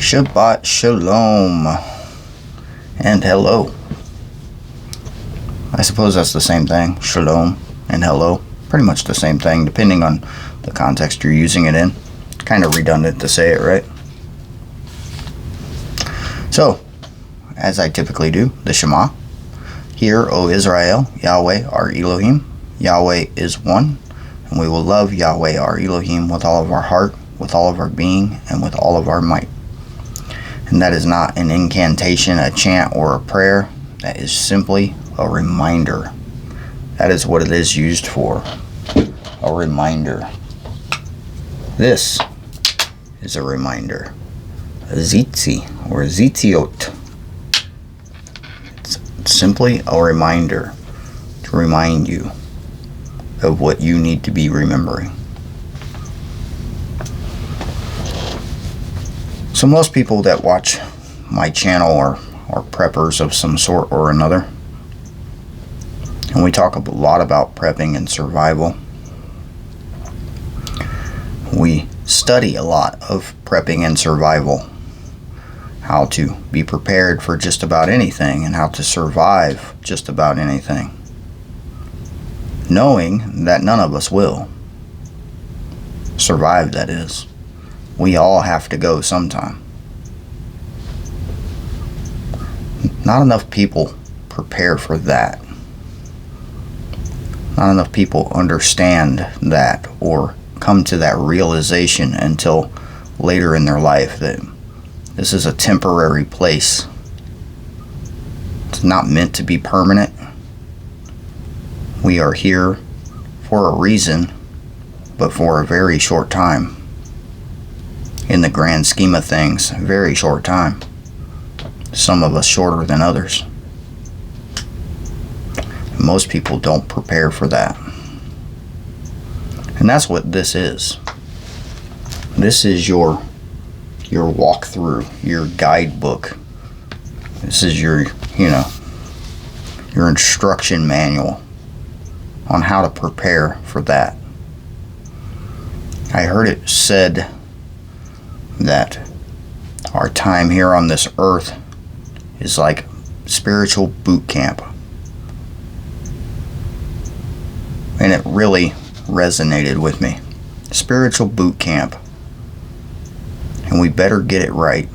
Shabbat Shalom and hello. I suppose that's the same thing. Shalom and hello. Pretty much the same thing depending on the context you're using it in. Kind of redundant to say it, right? So, as I typically do, the Shema. Hear, O Israel, Yahweh our Elohim. Yahweh is one, and we will love Yahweh our Elohim with all of our heart, with all of our being, and with all of our might. And that is not an incantation, a chant, or a prayer. That is simply a reminder. That is what it is used for. A reminder. This is a reminder. A zitzi or zitziot. It's simply a reminder to remind you of what you need to be remembering. So most people that watch my channel are preppers of some sort or another. And we talk a lot about prepping and survival. We study a lot of prepping and survival. How to be prepared for just about anything and how to survive just about anything. Knowing that none of us will. Survive, that is. We all have to go sometime. Not enough people prepare for that. Not enough people understand that or come to that realization until later in their life that this is a temporary place. It's not meant to be permanent. We are here for a reason, but for a very short time. In the grand scheme of things, a very short time. Some of us shorter than others. Most people don't prepare for that. And that's what this is. This is your walkthrough, your guidebook. This is your instruction manual on how to prepare for that. I heard it said that our time here on this earth is like spiritual boot camp. And it really resonated with me. Spiritual boot camp. And we better get it right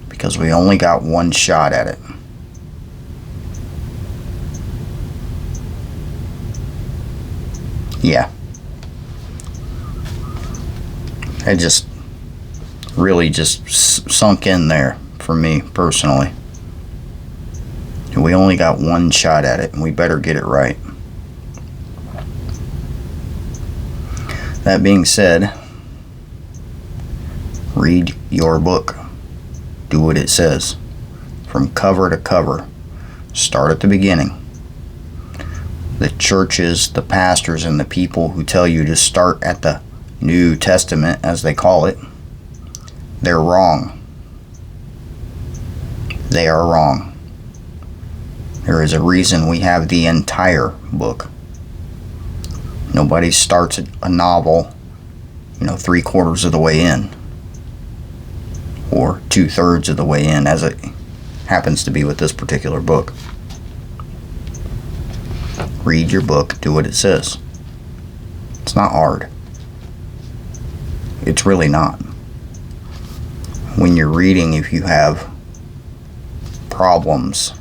because we only got one shot at it. Yeah. It just really sunk in there for me personally. We only got one shot at it and we better get it right. That being said, read your book. Do what it says. From cover to cover. Start at the beginning. The churches, the pastors, and the people who tell you to start at the New Testament, as they call it, they're wrong. They are wrong. There is a reason we have the entire book. Nobody starts a novel, 3/4 of the way in. Or 2/3 of the way in, as it happens to be with this particular book. Read your book, do what it says. It's not hard. It's really not. When you're reading, if you have problems,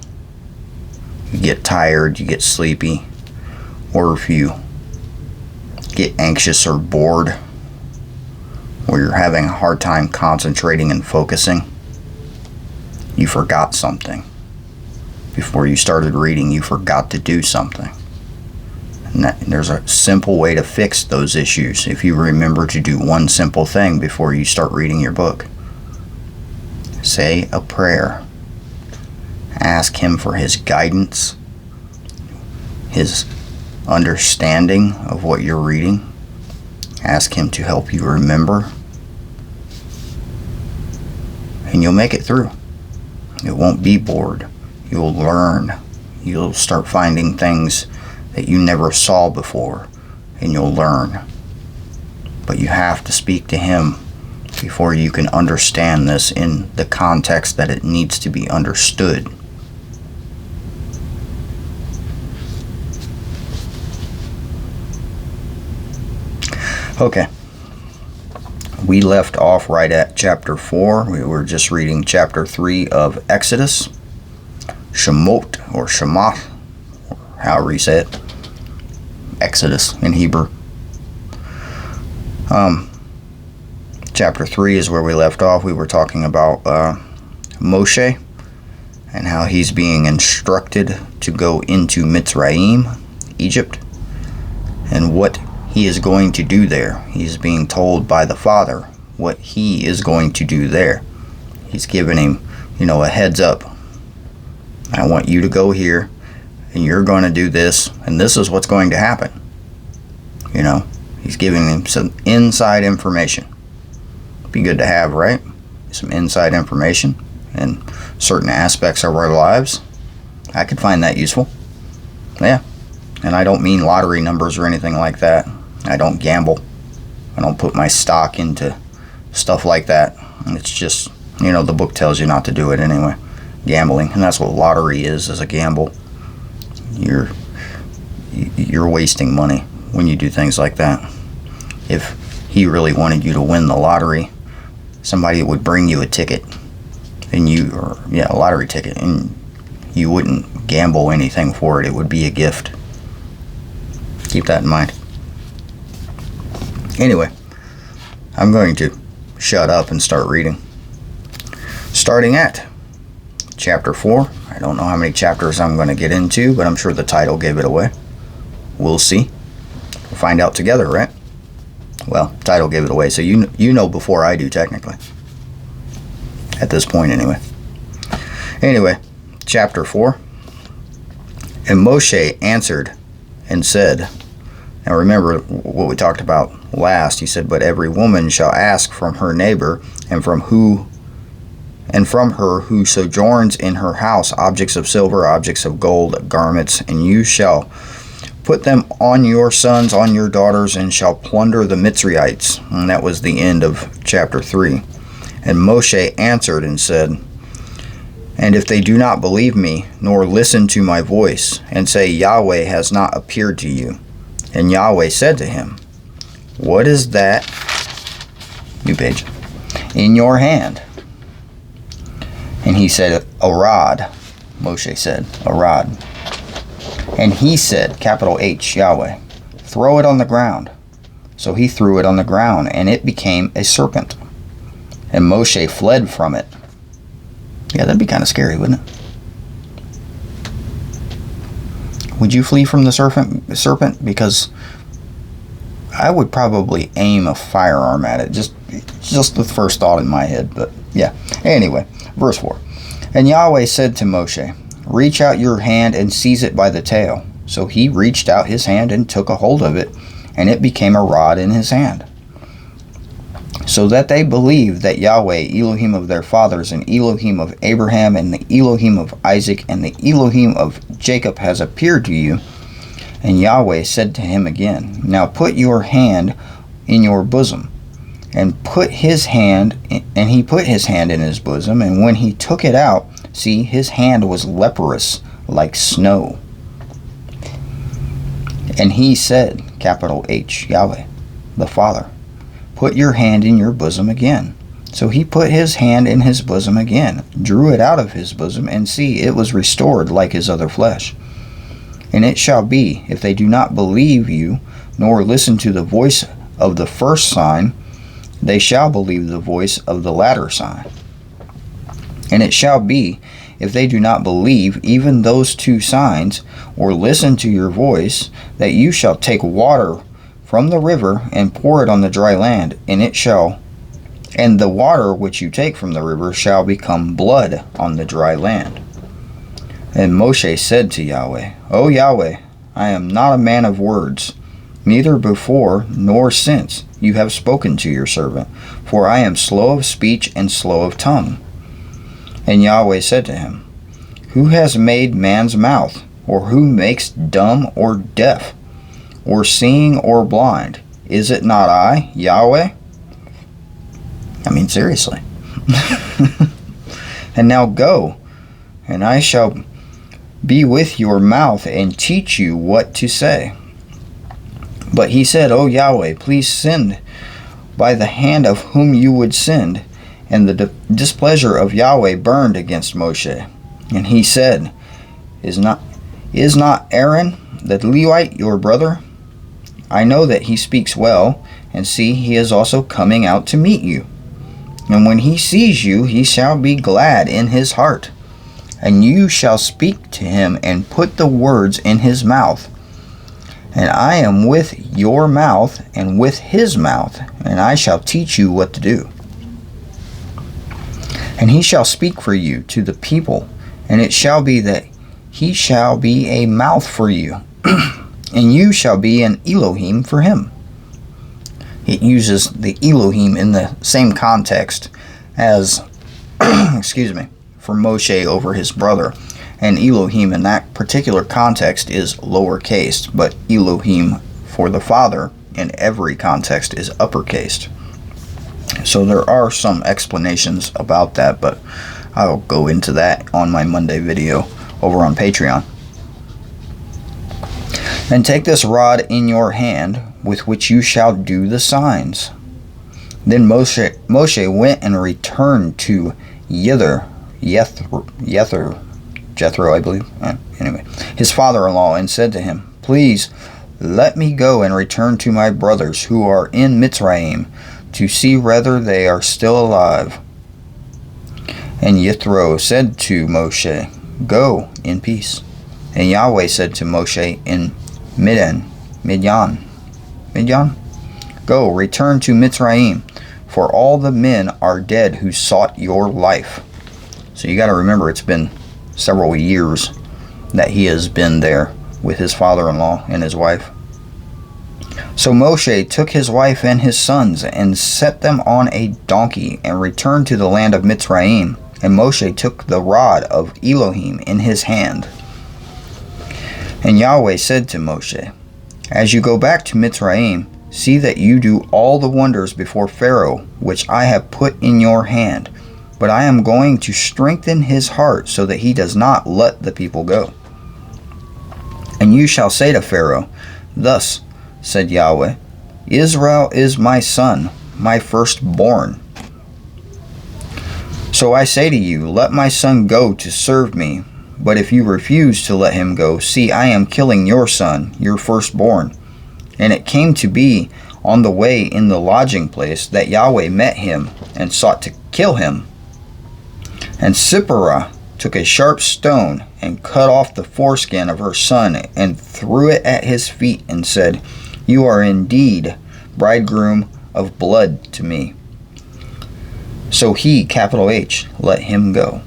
you get tired, you get sleepy, or if you get anxious or bored, or you're having a hard time concentrating and focusing, you forgot something. Before you started reading, you forgot to do something. And there's a simple way to fix those issues if you remember to do one simple thing before you start reading your book. Say a prayer. Ask Him for His guidance, His understanding of what you're reading. Ask Him to help you remember. And you'll make it through. You won't be bored. You'll learn. You'll start finding things that you never saw before, and you'll learn. But you have to speak to Him before you can understand this in the context that it needs to be understood. Okay. We left off right at chapter 4. We were just reading chapter 3 of Exodus. Shemot, or Shemoth, or however you say it. Exodus in Hebrew. Chapter 3 is where we left off. We were talking about Moshe and how he's being instructed to go into Mitzrayim, Egypt, and what he is going to do there. He's being told by the Father what he is going to do there. He's giving him, a heads up. I want you to go here, and you're going to do this, and this is what's going to happen. He's giving him some inside information. Be good to have, right? Some inside information in certain aspects of our lives. I could find that useful. Yeah. And I don't mean lottery numbers or anything like that. I don't gamble. I don't put my stock into stuff like that. It's just, the book tells you not to do it anyway. Gambling. And that's what lottery is a gamble. You're wasting money when you do things like that. If he really wanted you to win the lottery, somebody would bring you a ticket, and a lottery ticket, and you wouldn't gamble anything for it. It would be a gift. Keep that in mind. Anyway, I'm going to shut up and start reading. Starting at chapter 4. I don't know how many chapters I'm going to get into, but I'm sure the title gave it away. We'll see. We'll find out together, right? Well, title gave it away, so you know before I do, technically. At this point, anyway. Anyway, chapter 4. And Moshe answered and said, now remember what we talked about last. He said, but every woman shall ask from her neighbor and from her who sojourns in her house objects of silver, objects of gold, garments, and you shall put them on your sons, on your daughters, and shall plunder the Mitzrayites. And that was the end of chapter 3. And Moshe answered and said, and if they do not believe me, nor listen to my voice, and say, Yahweh has not appeared to you. And Yahweh said to him, what is that, new page, in your hand? And he said, a rod. Moshe said, a rod. And he said, capital H, Yahweh, throw it on the ground. So he threw it on the ground, and it became a serpent. And Moshe fled from it. Yeah, that'd be kind of scary, wouldn't it? Would you flee from the serpent? Because I would probably aim a firearm at it. Just the first thought in my head. But yeah. Anyway, verse 4. And Yahweh said to Moshe, reach out your hand and seize it by the tail. So he reached out his hand and took a hold of it, and it became a rod in his hand. So that they believed that Yahweh, Elohim of their fathers, and Elohim of Abraham, and the Elohim of Isaac, and the Elohim of Jacob has appeared to you. And Yahweh said to him again, now put your hand in your bosom. And he put his hand in his bosom, and when he took it out, see, his hand was leprous like snow. And he said, capital H, Yahweh, the Father, put your hand in your bosom again. So he put his hand in his bosom again, drew it out of his bosom, and see, it was restored like his other flesh. And it shall be, if they do not believe you, nor listen to the voice of the first sign, they shall believe the voice of the latter sign. And it shall be, if they do not believe even those two signs, or listen to your voice, that you shall take water from the river and pour it on the dry land, and the water which you take from the river shall become blood on the dry land. And Moshe said to Yahweh, O Yahweh, I am not a man of words, neither before nor since you have spoken to your servant, for I am slow of speech and slow of tongue. And Yahweh said to him, Who has made man's mouth, or who makes dumb or deaf, or seeing or blind? Is it not I, Yahweh? I mean, seriously. And now go, and I shall be with your mouth and teach you what to say. But he said, O Yahweh, please send by the hand of whom you would send. And the displeasure of Yahweh burned against Moshe. And he said, Is not Aaron the Levite your brother? I know that he speaks well, and see, he is also coming out to meet you. And when he sees you, he shall be glad in his heart. And you shall speak to him and put the words in his mouth. And I am with your mouth and with his mouth, and I shall teach you what to do. And he shall speak for you to the people, and it shall be that he shall be a mouth for you, and you shall be an Elohim for him. It uses the Elohim in the same context as, for Moshe over his brother. And Elohim in that particular context is lowercase, but Elohim for the Father in every context is uppercased. So there are some explanations about that, but I'll go into that on my Monday video over on Patreon. And take this rod in your hand, with which you shall do the signs. Then Moshe went and returned to Jethro, I believe. Anyway, his father-in-law, and said to him, Please let me go and return to my brothers who are in Mitzrayim, to see whether they are still alive. And Jethro said to Moshe, Go in peace. And Yahweh said to Moshe in Midian, Go, return to Mitzrayim, for all the men are dead who sought your life. So you got to remember, it's been several years that he has been there with his father-in-law and his wife. So Moshe took his wife and his sons and set them on a donkey and returned to the land of Mitzrayim. And Moshe took the rod of Elohim in his hand. And Yahweh said to Moshe, As you go back to Mitzrayim, see that you do all the wonders before Pharaoh, which I have put in your hand. But I am going to strengthen his heart so that he does not let the people go. And you shall say to Pharaoh, Thus said Yahweh, Israel is my son, my firstborn. So I say to you, Let my son go to serve me. But if you refuse to let him go, see, I am killing your son, your firstborn. And it came to be on the way in the lodging place that Yahweh met him and sought to kill him. And Sipporah took a sharp stone and cut off the foreskin of her son and threw it at his feet and said, You are indeed bridegroom of blood to me. So he, capital H, let him go.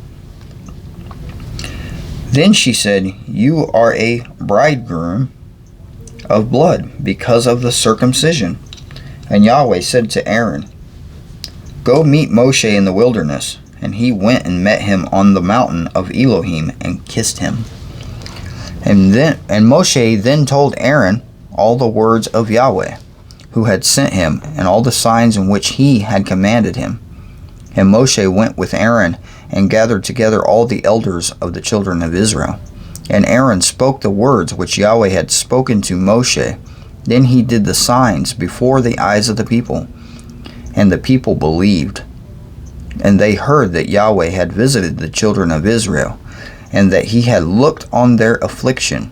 Then she said, You are a bridegroom of blood because of the circumcision. And Yahweh said to Aaron, Go meet Moshe in the wilderness. And he went and met him on the mountain of Elohim and kissed him. And Moshe then told Aaron all the words of Yahweh, who had sent him, and all the signs in which he had commanded him. And Moshe went with Aaron and gathered together all the elders of the children of Israel. And Aaron spoke the words which Yahweh had spoken to Moshe. Then he did the signs before the eyes of the people. And the people believed. And they heard that Yahweh had visited the children of Israel, and that he had looked on their affliction.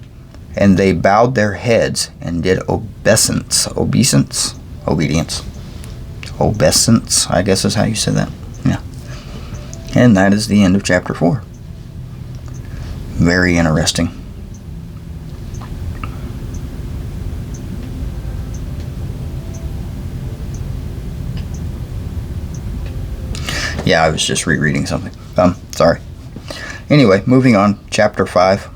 And they bowed their heads and did obeisance, I guess is how you say that. Yeah. And that is the end of chapter 4. Very interesting. Yeah, I was just rereading something. Sorry. Anyway, moving on. Chapter 5.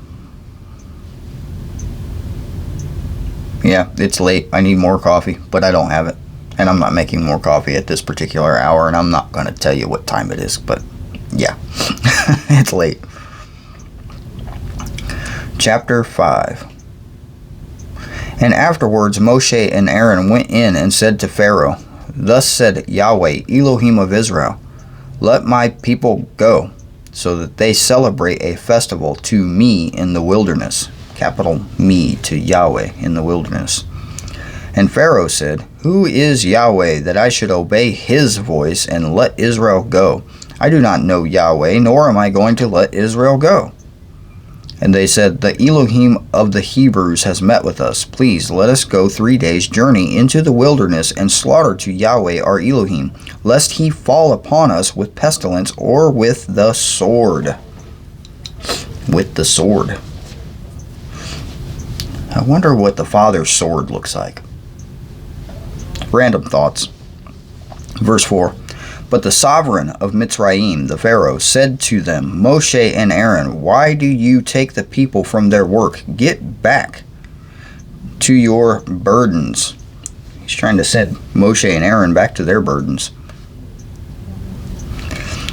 Yeah, it's late. I need more coffee, but I don't have it. And I'm not making more coffee at this particular hour, and I'm not going to tell you what time it is, but yeah, it's late. Chapter 5. And afterwards Moshe and Aaron went in and said to Pharaoh, Thus said Yahweh, Elohim of Israel, let my people go, so that they celebrate a festival to me in the wilderness. Capital me, to Yahweh in the wilderness. And Pharaoh said, who is Yahweh, that I should obey his voice and let Israel go? I do not know Yahweh, nor am I going to let Israel go. And they said, the Elohim of the Hebrews has met with us. Please let us go 3 days' journey into the wilderness and slaughter to Yahweh our Elohim, lest he fall upon us with pestilence or with the sword. With the sword. I wonder what the father's sword looks like. Random thoughts. Verse 4. But the sovereign of Mitzrayim, the Pharaoh, said to them, Moshe and Aaron, why do you take the people from their work? Get back to your burdens. He's trying to send Moshe and Aaron back to their burdens.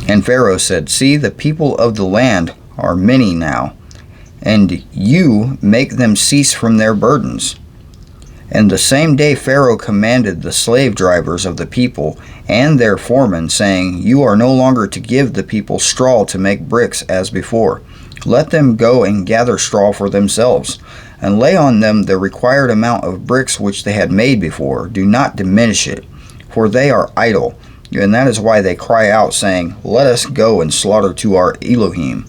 And Pharaoh said, see, the people of the land are many now, and you make them cease from their burdens. And the same day Pharaoh commanded the slave drivers of the people and their foremen, saying, you are no longer to give the people straw to make bricks as before. Let them go and gather straw for themselves, and lay on them the required amount of bricks which they had made before. Do not diminish it, for they are idle. And that is why they cry out, saying, let us go and slaughter to our Elohim.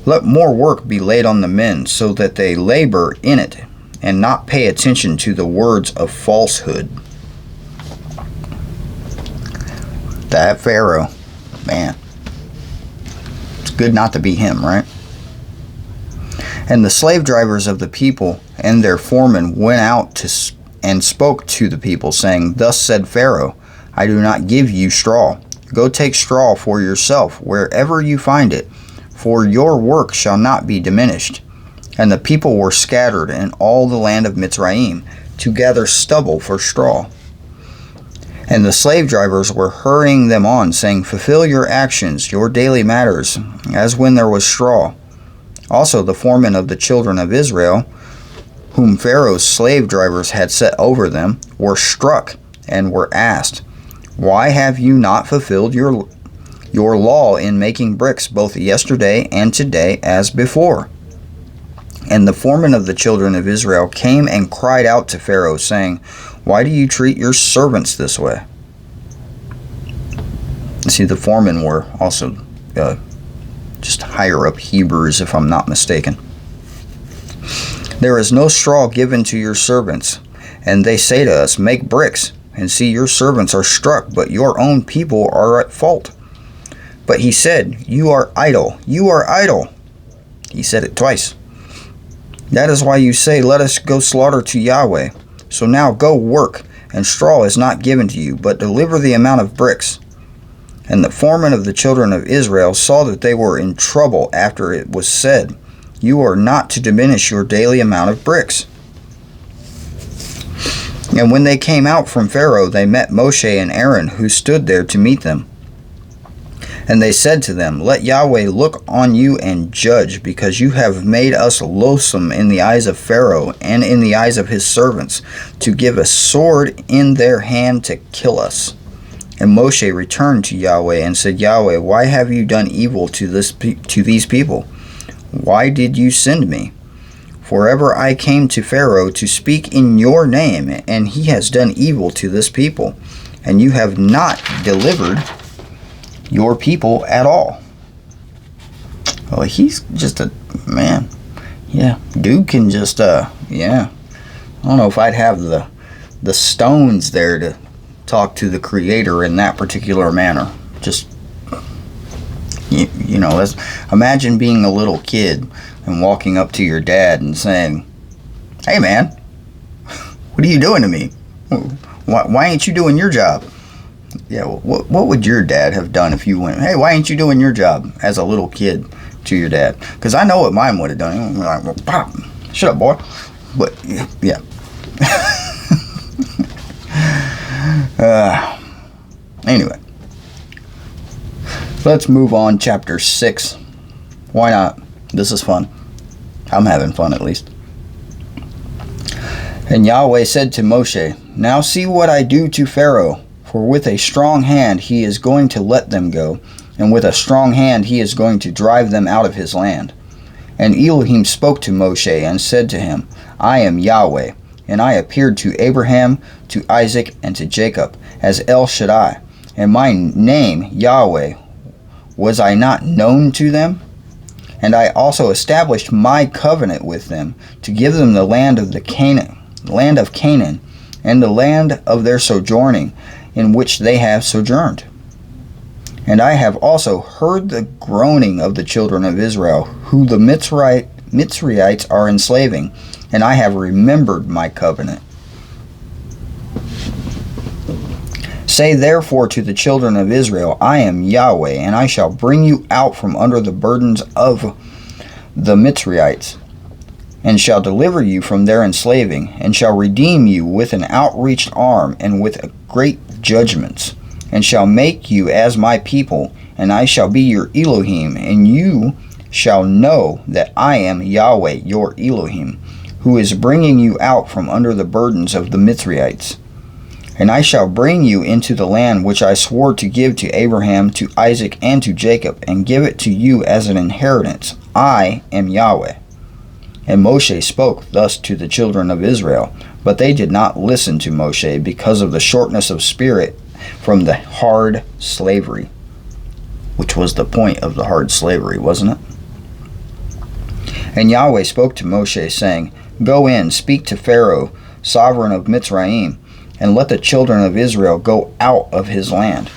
Let more work be laid on the men, so that they labor in it, and not pay attention to the words of falsehood. That Pharaoh, man, it's good not to be him, right? And the slave drivers of the people and their foremen went out and spoke to the people, saying, thus said Pharaoh, I do not give you straw. Go take straw for yourself wherever you find it, for your work shall not be diminished. And the people were scattered in all the land of Mitzrayim to gather stubble for straw. And the slave drivers were hurrying them on, saying, fulfill your actions, your daily matters, as when there was straw. Also the foremen of the children of Israel, whom Pharaoh's slave drivers had set over them, were struck and were asked, why have you not fulfilled your law in making bricks both yesterday and today as before? And the foreman of the children of Israel came and cried out to Pharaoh, saying, why do you treat your servants this way? See, the foremen were also just higher up Hebrews, if I'm not mistaken. There is no straw given to your servants, and they say to us, make bricks, and see, your servants are struck, but your own people are at fault. But he said, you are idle, you are idle. He said it twice. That is why you say, let us go slaughter to Yahweh. So now go work, and straw is not given to you, but deliver the amount of bricks. And the foreman of the children of Israel saw that they were in trouble after it was said, you are not to diminish your daily amount of bricks. And when they came out from Pharaoh, they met Moshe and Aaron, who stood there to meet them. And they said to them, let Yahweh look on you and judge, because you have made us loathsome in the eyes of Pharaoh and in the eyes of his servants, to give a sword in their hand to kill us. And Moshe returned to Yahweh and said, Yahweh, why have you done evil to these people? Why did you send me? For ever I came to Pharaoh to speak in your name, and he has done evil to this people, and you have not delivered your people at all. Well, he's just a man. Yeah, dude can just yeah. I don't know if I'd have the stones there to talk to the Creator in that particular manner. Just you know, imagine being a little kid and walking up to your dad and saying, "Hey, man, what are you doing to me? Why ain't you doing your job?" Yeah, what would your dad have done if you went, "Hey, why ain't you doing your job?" as a little kid to your dad? Because I know what mine would have done. He like, "Well, pop, shut up, boy." But yeah. Anyway, let's move on. Chapter 6. Why not? This is fun. I'm having fun, at least. And Yahweh said to Moshe, "Now see what I do to Pharaoh, For with a strong hand he is going to let them go, and with a strong hand he is going to drive them out of his land. And Elohim spoke to Moshe and said to him, I am Yahweh, and I appeared to Abraham, to Isaac, and to Jacob, as El Shaddai, and my name, Yahweh, was I not known to them? And I also established my covenant with them, to give them the land of Canaan, and the land of their sojourning, in which they have sojourned. And I have also heard the groaning of the children of Israel, who the Mitzrites are enslaving, and I have remembered my covenant. Say therefore to the children of Israel, I am Yahweh, and I shall bring you out from under the burdens of the Mitzrites, and shall deliver you from their enslaving, and shall redeem you with an outreached arm and with great judgments, and shall make you as my people, and I shall be your Elohim, and you shall know that I am Yahweh your Elohim, who is bringing you out from under the burdens of the Mitzrites. And I shall bring you into the land which I swore to give to Abraham, to Isaac, and to Jacob, and give it to you as an inheritance. I am Yahweh. And Moshe spoke thus to the children of Israel, but they did not listen to Moshe because of the shortness of spirit from the hard slavery, which was the point of the hard slavery, wasn't it? And Yahweh spoke to Moshe, saying, Go in, speak to Pharaoh, sovereign of Mitzrayim, and let the children of Israel go out of his land.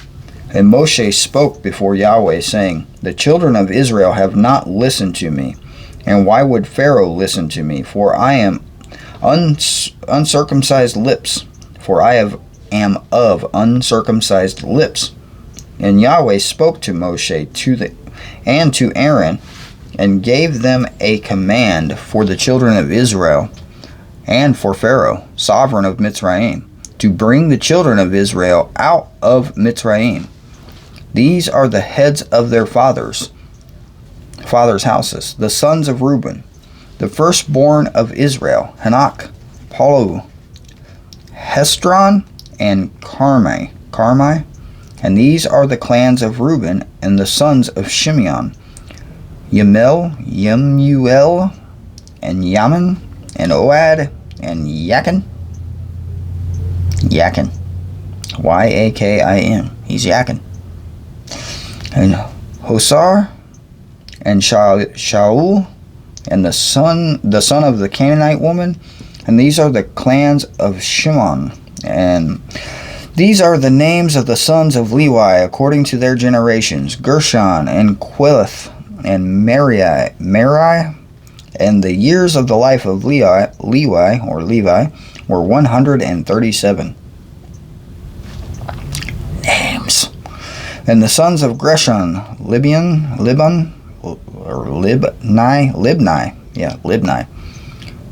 And Moshe spoke before Yahweh, saying, The children of Israel have not listened to me, and why would Pharaoh listen to me? For I am uncircumcised lips, for I am of uncircumcised lips. And Yahweh spoke to Moshe and to Aaron, and gave them a command for the children of Israel and for Pharaoh, sovereign of Mitzrayim, to bring the children of Israel out of Mitzrayim. These are the heads of their fathers' houses, the sons of Reuben, the firstborn of Israel, Hanok, Palu, Hezron, and Carmi. And these are the clans of Reuben, and the sons of Shimeon, Yemuel, and Yamin, and Oad, and Yakin. Yakin. He's Yakin. And Hosar, and Shaul, and the son of the Canaanite woman. And these are the clans of Shimon. And these are the names of the sons of Levi according to their generations: Gershon, and Quilith, and Merari. And the years of the life of Levi were 137. Names. And the sons of Gershon, Libni,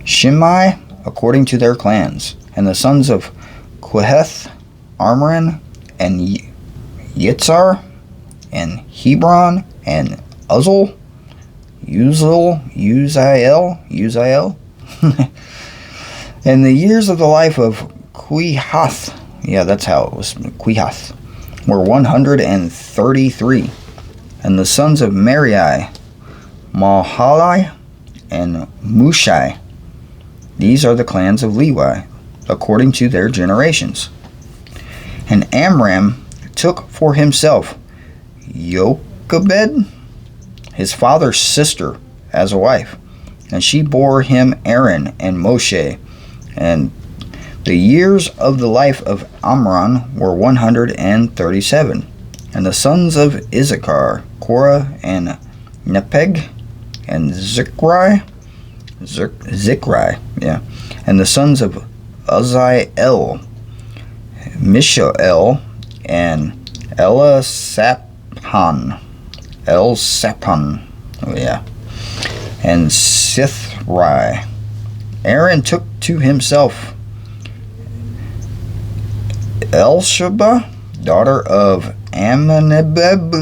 Shimei, according to their clans. And the sons of Queheth, Amram, and Yitzhar, and Hebron, and Uzziel, Uziel. And the years of the life of Quehath, that's how it was, Quehath, were 133. And the sons of Merari, Mahali, and Mushai. These are the clans of Levi, according to their generations. And Amram took for himself Jochebed, his father's sister, as a wife, and she bore him Aaron and Moshe. And the years of the life of Amram were 137. And the sons of Issachar, Korah, and Nepeg, and Zikri, and the sons of Uzziel, Mishael, and Elsaphan, and Sithri. Aaron took to himself Elsheba, daughter of Amminadab,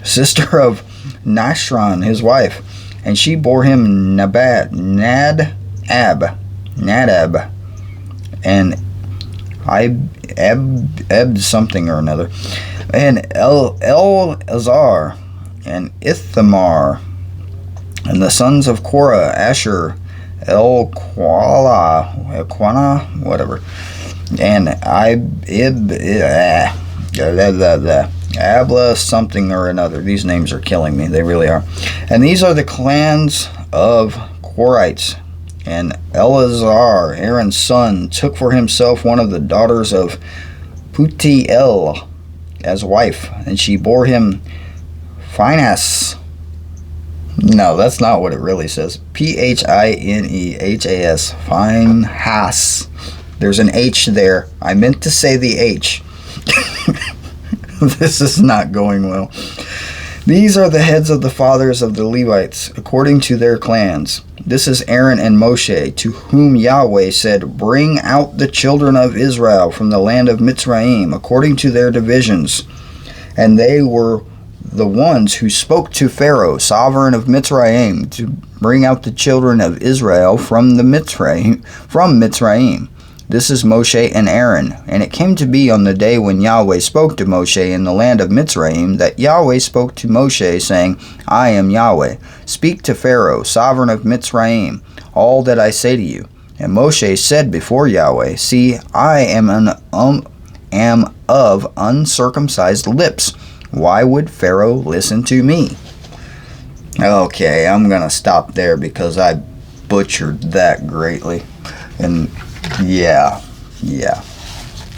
sister of Nashron, his wife, and she bore him Nadab, and Eb something or another, and Eleazar, and Ithamar, and the sons of Korah, Asher, Elquana, whatever, and Abla something or another. These names are killing me. They really are. And these are the clans of Korites. And Eleazar, Aaron's son, took for himself one of the daughters of Putiel as wife, and she bore him Phinehas. No, that's not what it really says. Phinehas. Phinehas. There's an H there. I meant to say the H. This is not going well. These are the heads of the fathers of the Levites, according to their clans. This is Aaron and Moshe, to whom Yahweh said, Bring out the children of Israel from the land of Mitzrayim, according to their divisions. And they were the ones who spoke to Pharaoh, sovereign of Mitzrayim, to bring out the children of Israel from Mitzrayim. This is Moshe and Aaron. And it came to be on the day when Yahweh spoke to Moshe in the land of Mitzrayim, that Yahweh spoke to Moshe, saying, I am Yahweh. Speak to Pharaoh, sovereign of Mitzrayim, all that I say to you. And Moshe said before Yahweh, See, I am of uncircumcised lips. Why would Pharaoh listen to me? Okay, I'm going to stop there because I butchered that greatly. And yeah,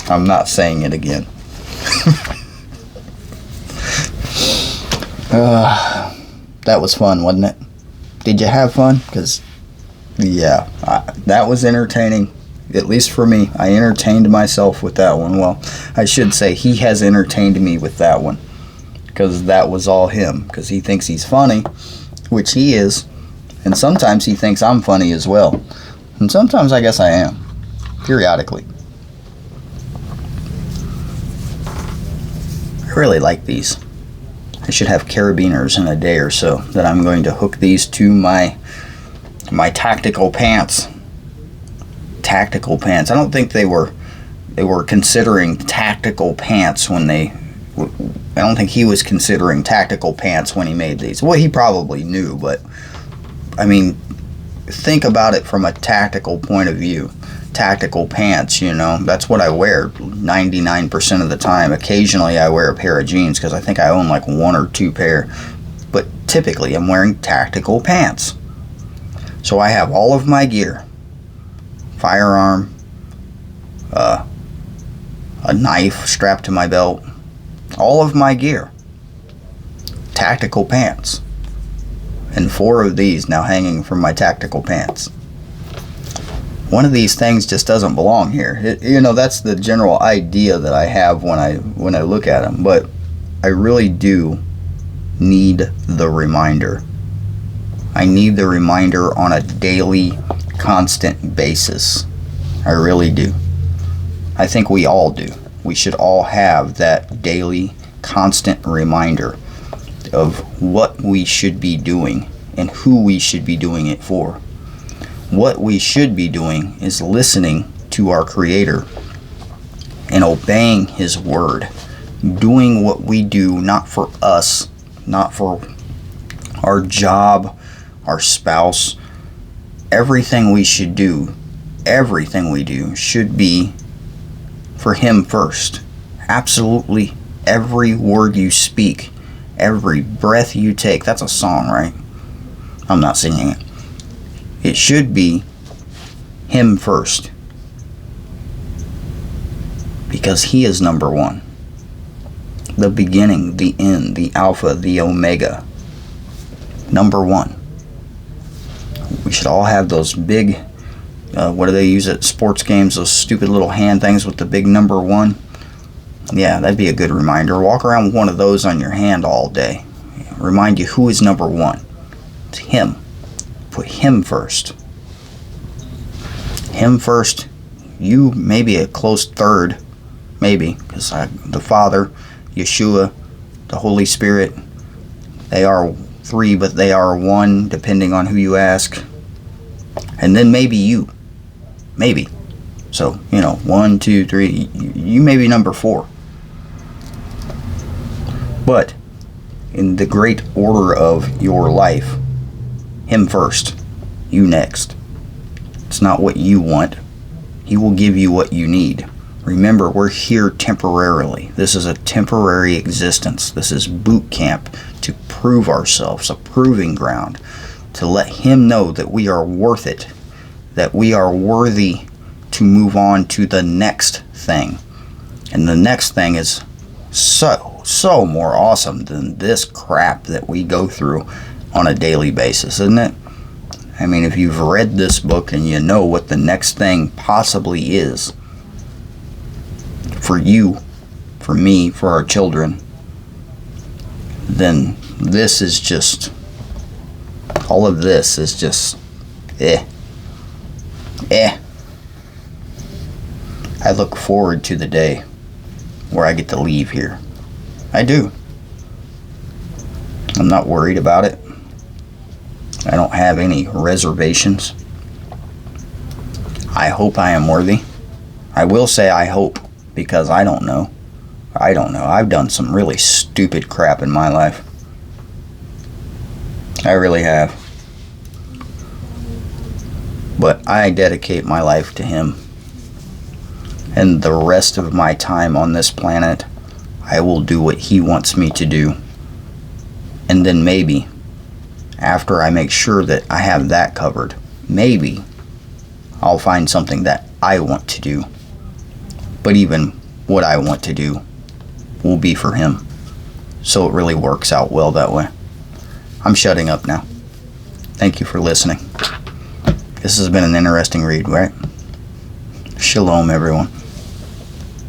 I'm not saying it again. That was fun, wasn't it? Did you have fun? Because, yeah, that was entertaining, at least for me. I entertained myself with that one. Well, I should say he has entertained me with that one, because that was all him, because he thinks he's funny, which he is, and sometimes he thinks I'm funny as well. And sometimes I guess I am. Periodically. I really like these. I should have carabiners in a day or so that I'm going to hook these to my tactical pants. Tactical pants. I don't think they were considering tactical pants when I don't think he was considering tactical pants when he made these. Well, he probably knew, but I mean, think about it from a tactical point of view. Tactical pants, that's what I wear 99% of the time. Occasionally I wear a pair of jeans because I think I own like one or two pair, but typically I'm wearing tactical pants. So I have all of my gear: firearm, a knife strapped to my belt, all of my gear, tactical pants, and 4 of these now hanging from my tactical pants. One of these things just doesn't belong here. That's the general idea that I have when I look at them. But I really do need the reminder. I need the reminder on a daily, constant basis. I really do. I think we all do. We should all have that daily, constant reminder of what we should be doing and who we should be doing it for. What we should be doing is listening to our Creator and obeying His word. Doing what we do, not for us, not for our job, our spouse. Everything we do should be for Him first. Absolutely every word you speak, every breath you take. That's a song, right? I'm not singing it. It should be Him first, because He is number one. The beginning, the end, the Alpha, the Omega. Number one. We should all have those big, what do they use at sports games? Those stupid little hand things with the big number one. Yeah, that'd be a good reminder. Walk around with one of those on your hand all day. Remind you who is number one. It's Him. Put Him first. Him first. You maybe a close third, maybe, because the Father, Yeshua, the Holy Spirit, they are 3, but they are 1, depending on who you ask. And then maybe you. Maybe. So, 1, 2, 3, you may be number 4. But in the great order of your life, him first, you next. It's not what you want. He will give you what you need. Remember, we're here temporarily. This is a temporary existence. This is boot camp to prove ourselves, a proving ground, to let him know that we are worth it, that we are worthy to move on to the next thing. And the next thing is so more awesome than this crap that we go through on a daily basis, isn't it? I mean, if you've read this book and you know what the next thing possibly is for you, for me, for our children, then this is just, all of this is just, I look forward to the day where I get to leave here. I do. I'm not worried about it. I don't have any reservations. I hope I am worthy. I will say I hope, because I don't know. I've done some really stupid crap in my life. I really have. But I dedicate my life to him. And the rest of my time on this planet, I will do what he wants me to do. And then maybe, after I make sure that I have that covered, maybe I'll find something that I want to do. But even what I want to do will be for him. So it really works out well that way. I'm shutting up now. Thank you for listening. This has been an interesting read, right? Shalom, everyone.